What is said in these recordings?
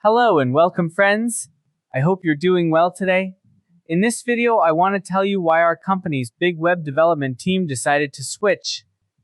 Hello and welcome, friends. I hope you're doing well today. In this video, I want to tell you why our company's big web development team decided to switch.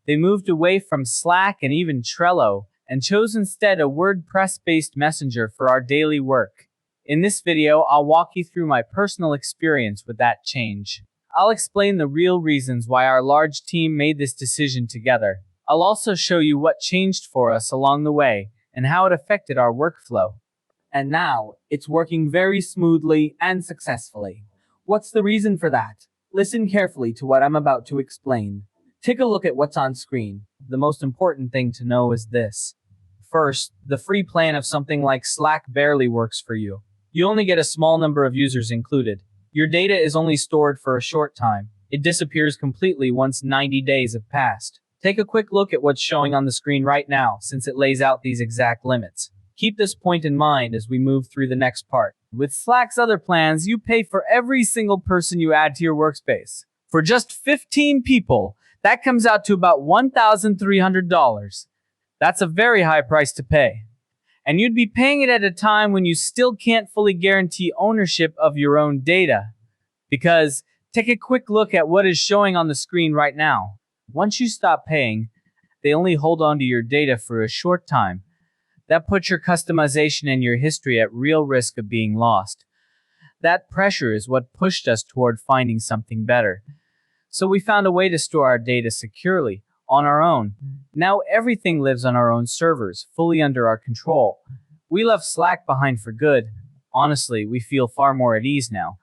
They moved away from Slack and even Trello and chose instead a WordPress-based messenger for our daily work. In this video, I'll walk you through my personal experience with that change. I'll explain the real reasons why our large team made this decision together. I'll also show you what changed for us along the way and how it affected our workflow. And now, it's working very smoothly and successfully. What's the reason for that? Listen carefully to what I'm about to explain. Take a look at what's on screen. The most important thing to know is this. First, the free plan of something like Slack barely works for you. You only get a small number of users included. Your data is only stored for a short time. It disappears completely once 90 days have passed. Take a quick look at what's showing on the screen right now, since it lays out these exact limits. Keep this point in mind as we move through the next part. With Slack's other plans, you pay for every single person you add to your workspace. For just 15 people, that comes out to about $1,300. That's a very high price to pay. And you'd be paying it at a time when you still can't fully guarantee ownership of your own data. Because take a quick look at what is showing on the screen right now. Once you stop paying, they only hold on to your data for a short time. That puts your customization and your history at real risk of being lost. That pressure is what pushed us toward finding something better. So we found a way to store our data securely, on our own. Now everything lives on our own servers, fully under our control. We left Slack behind for good. Honestly, we feel far more at ease now.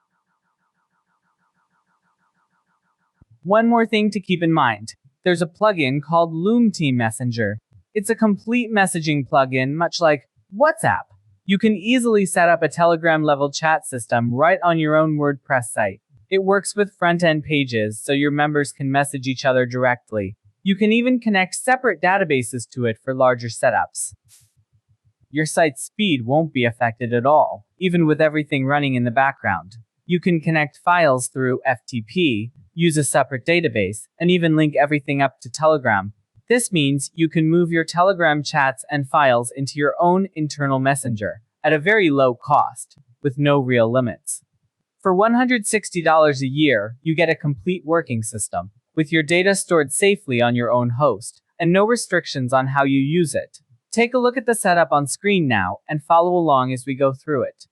One more thing to keep in mind. There's a plugin called Loom Team Messenger. It's a complete messaging plugin, much like WhatsApp. You can easily set up a Telegram-level chat system right on your own WordPress site. It works with front-end pages, so your members can message each other directly. You can even connect separate databases to it for larger setups. Your site's speed won't be affected at all, even with everything running in the background. You can connect files through FTP, use a separate database, and even link everything up to Telegram. This means you can move your Telegram chats and files into your own internal messenger at a very low cost, with no real limits. For $160 a year, you get a complete working system, with your data stored safely on your own host, and no restrictions on how you use it. Take a look at the setup on screen now, and follow along as we go through it.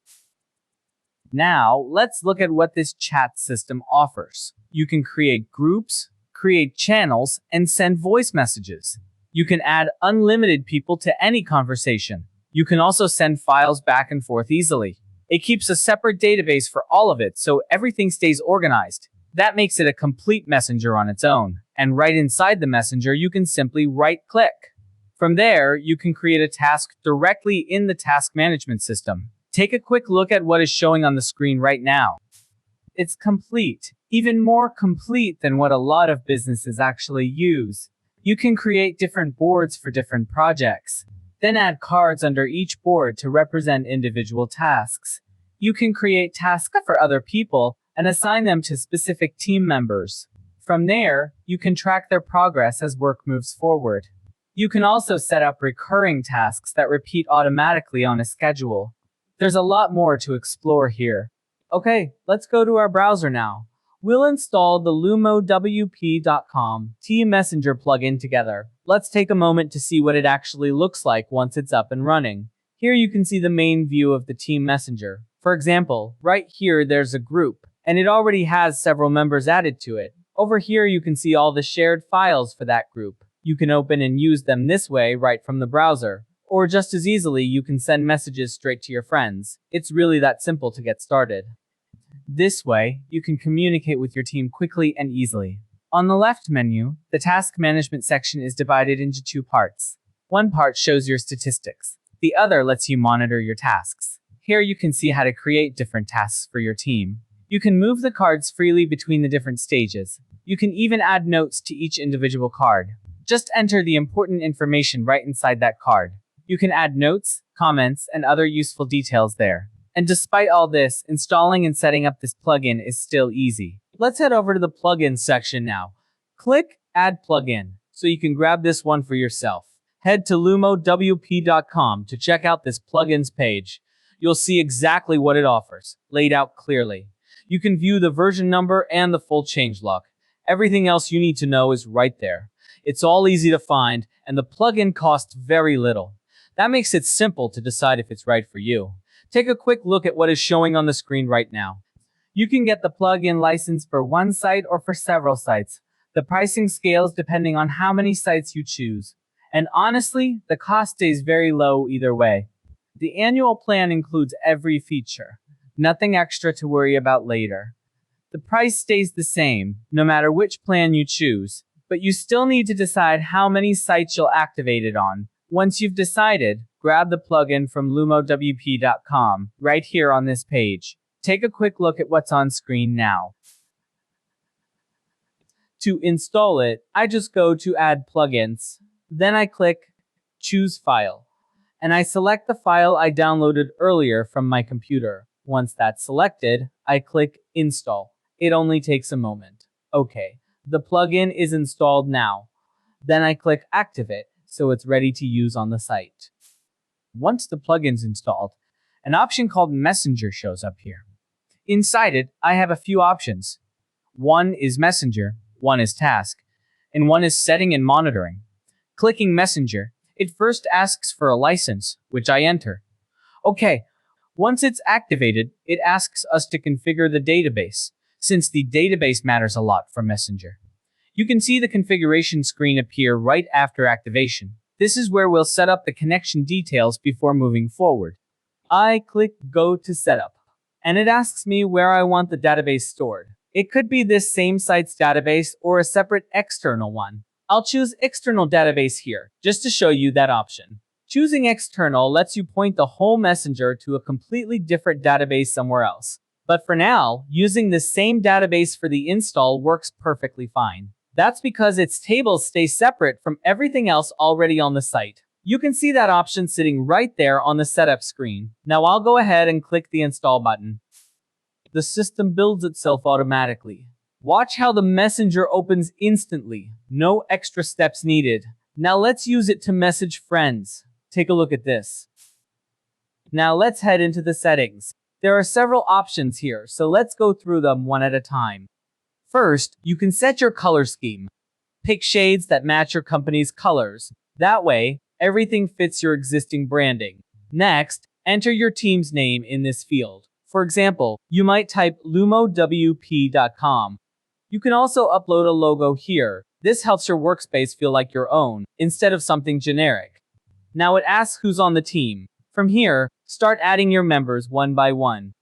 Now, let's look at what this chat system offers. You can create groups, create channels, and send voice messages. You can add unlimited people to any conversation. You can also send files back and forth easily. It keeps a separate database for all of it, so everything stays organized. That makes it a complete messenger on its own. And right inside the messenger, you can simply right-click. From there, you can create a task directly in the task management system. Take a quick look at what is showing on the screen right now. It's complete. Even more complete than what a lot of businesses actually use. You can create different boards for different projects, then add cards under each board to represent individual tasks. You can create tasks for other people and assign them to specific team members. From there, you can track their progress as work moves forward. You can also set up recurring tasks that repeat automatically on a schedule. There's a lot more to explore here. Okay, let's go to our browser now. We'll install the lumowp.com Team Messenger plugin together. Let's take a moment to see what it actually looks like once it's up and running. Here you can see the main view of the Team Messenger. For example, right here there's a group, and it already has several members added to it. Over here you can see all the shared files for that group. You can open and use them this way right from the browser. Or just as easily, you can send messages straight to your friends. It's really that simple to get started. This way, you can communicate with your team quickly and easily. On the left menu, the task management section is divided into two parts. One part shows your statistics. The other lets you monitor your tasks. Here you can see how to create different tasks for your team. You can move the cards freely between the different stages. You can even add notes to each individual card. Just enter the important information right inside that card. You can add notes, comments, and other useful details there. And despite all this, installing and setting up this plugin is still easy. Let's head over to the plugins section now. Click Add Plugin, so you can grab this one for yourself. Head to lumowp.com to check out this plugins page. you'll see exactly what it offers, laid out clearly. You can view the version number and the full changelog. Everything else you need to know is right there. It's all easy to find, and the plugin costs very little. That makes it simple to decide if it's right for you. Take a quick look at what is showing on the screen right now. You can get the plugin license for one site or for several sites. The pricing scales depending on how many sites you choose. And honestly, the cost stays very low either way. The annual plan includes every feature. Nothing extra to worry about later. The price stays the same, no matter which plan you choose, but you still need to decide how many sites you'll activate it on. Once you've decided, grab the plugin from lumowp.com, right here on this page. Take a quick look at what's on screen now. To install it, I just go to Add Plugins. Then I click Choose File. And I select the file I downloaded earlier from my computer. Once that's selected, I click Install. It only takes a moment. Okay, the plugin is installed now. Then I click Activate, so it's ready to use on the site. Once the plugin's installed, an option called Messenger shows up here. Inside it, I have a few options. One is Messenger, one is Task, and one is Setting and Monitoring. Clicking Messenger, it first asks for a license, which I enter. Okay, once it's activated, it asks us to configure the database, since the database matters a lot for Messenger. You can see the configuration screen appear right after activation. This is where we'll set up the connection details before moving forward. I click Go to Setup, and it asks me where I want the database stored. It could be this same site's database or a separate external one. I'll choose External Database here, just to show you that option. Choosing External lets you point the whole Messenger to a completely different database somewhere else. But for now, using the same database for the install works perfectly fine. That's because its tables stay separate from everything else already on the site. You can see that option sitting right there on the setup screen. Now I'll go ahead and click the install button. The system builds itself automatically. Watch how the Messenger opens instantly. No extra steps needed. Now let's use it to message friends. Take a look at this. Now let's head into the settings. There are several options here, so let's go through them one at a time. First, you can set your color scheme. Pick shades that match your company's colors. That way, everything fits your existing branding. Next, enter your team's name in this field. For example, you might type lumowp.com. You can also upload a logo here. This helps your workspace feel like your own, instead of something generic. Now it asks who's on the team. From here, start adding your members one by one.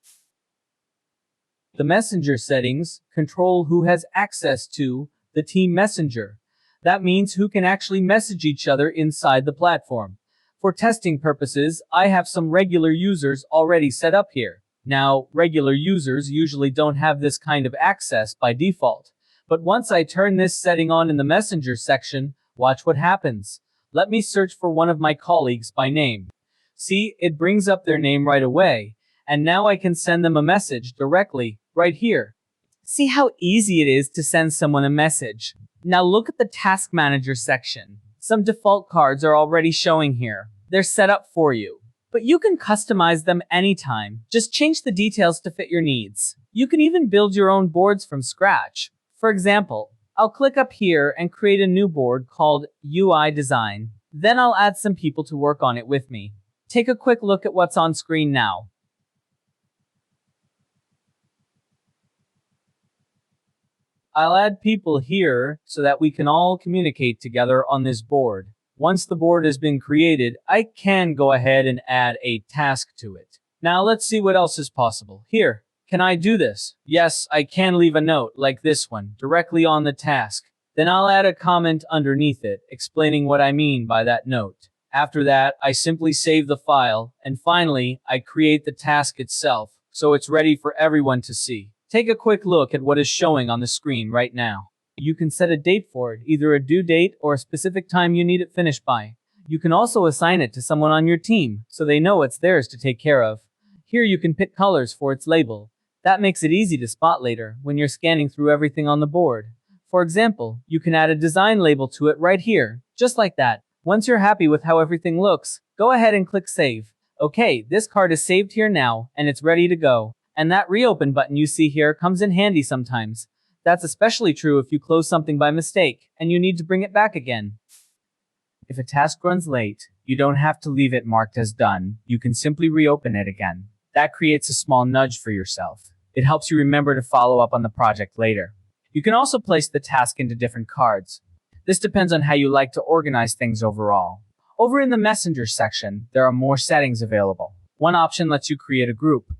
The Messenger settings control who has access to the team Messenger. That means who can actually message each other inside the platform. For testing purposes, I have some regular users already set up here. Now, regular users usually don't have this kind of access by default. But once I turn this setting on in the Messenger section, watch what happens. Let me search for one of my colleagues by name. See, it brings up their name right away. And now I can send them a message directly, right here. See how easy it is to send someone a message. Now look at the Task Manager section. Some default cards are already showing here. They're set up for you. But you can customize them anytime. Just change the details to fit your needs. You can even build your own boards from scratch. For example, I'll click up here and create a new board called UI Design. Then I'll add some people to work on it with me. Take a quick look at what's on screen now. I'll add people here so that we can all communicate together on this board. Once the board has been created, I can go ahead and add a task to it. Now let's see what else is possible. Here, can I do this? Yes, I can leave a note like this one directly on the task. Then I'll add a comment underneath it explaining what I mean by that note. After that, I simply save the file, and finally, I create the task itself, so it's ready for everyone to see. Take a quick look at what is showing on the screen right now. You can set a date for it, either a due date or a specific time you need it finished by. You can also assign it to someone on your team, so they know it's theirs to take care of. Here you can pick colors for its label. That makes it easy to spot later when you're scanning through everything on the board. For example, you can add a design label to it right here, just like that. Once you're happy with how everything looks, go ahead and click Save. Okay, this card is saved here now, and it's ready to go. And that reopen button you see here comes in handy sometimes. That's especially true if you close something by mistake, and you need to bring it back again. If a task runs late, you don't have to leave it marked as done. You can simply reopen it again. That creates a small nudge for yourself. It helps you remember to follow up on the project later. You can also place the task into different cards. This depends on how you like to organize things overall. Over in the Messenger section, there are more settings available. One option lets you create a group.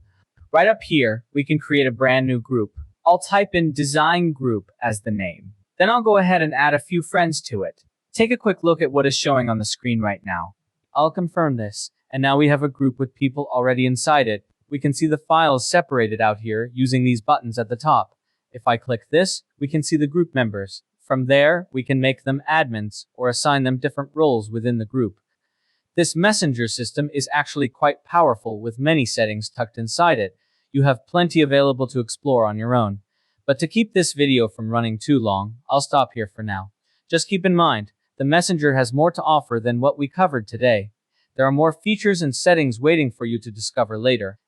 Right up here, we can create a brand new group. I'll type in Design Group as the name. Then I'll go ahead and add a few friends to it. Take a quick look at what is showing on the screen right now. I'll confirm this, and now we have a group with people already inside it. We can see the files separated out here using these buttons at the top. If I click this, we can see the group members. From there, we can make them admins or assign them different roles within the group. This messenger system is actually quite powerful with many settings tucked inside it. You have plenty available to explore on your own. But to keep this video from running too long, I'll stop here for now. Just keep in mind, the Messenger has more to offer than what we covered today. There are more features and settings waiting for you to discover later.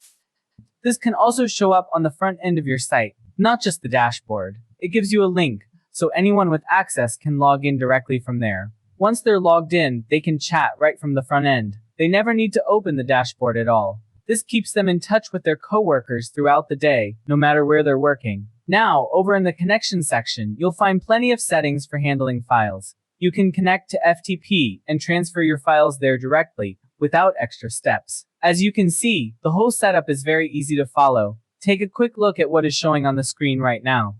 This can also show up on the front end of your site, not just the dashboard. It gives you a link, so anyone with access can log in directly from there. Once they're logged in, they can chat right from the front end. They never need to open the dashboard at all. This keeps them in touch with their coworkers throughout the day, no matter where they're working. Now, over in the connection section, you'll find plenty of settings for handling files. You can connect to FTP and transfer your files there directly, without extra steps. As you can see, the whole setup is very easy to follow. Take a quick look at what is showing on the screen right now.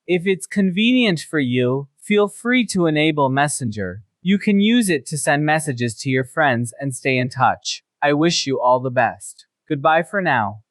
If it's convenient for you, feel free to enable Messenger. You can use it to send messages to your friends and stay in touch. I wish you all the best. Goodbye for now.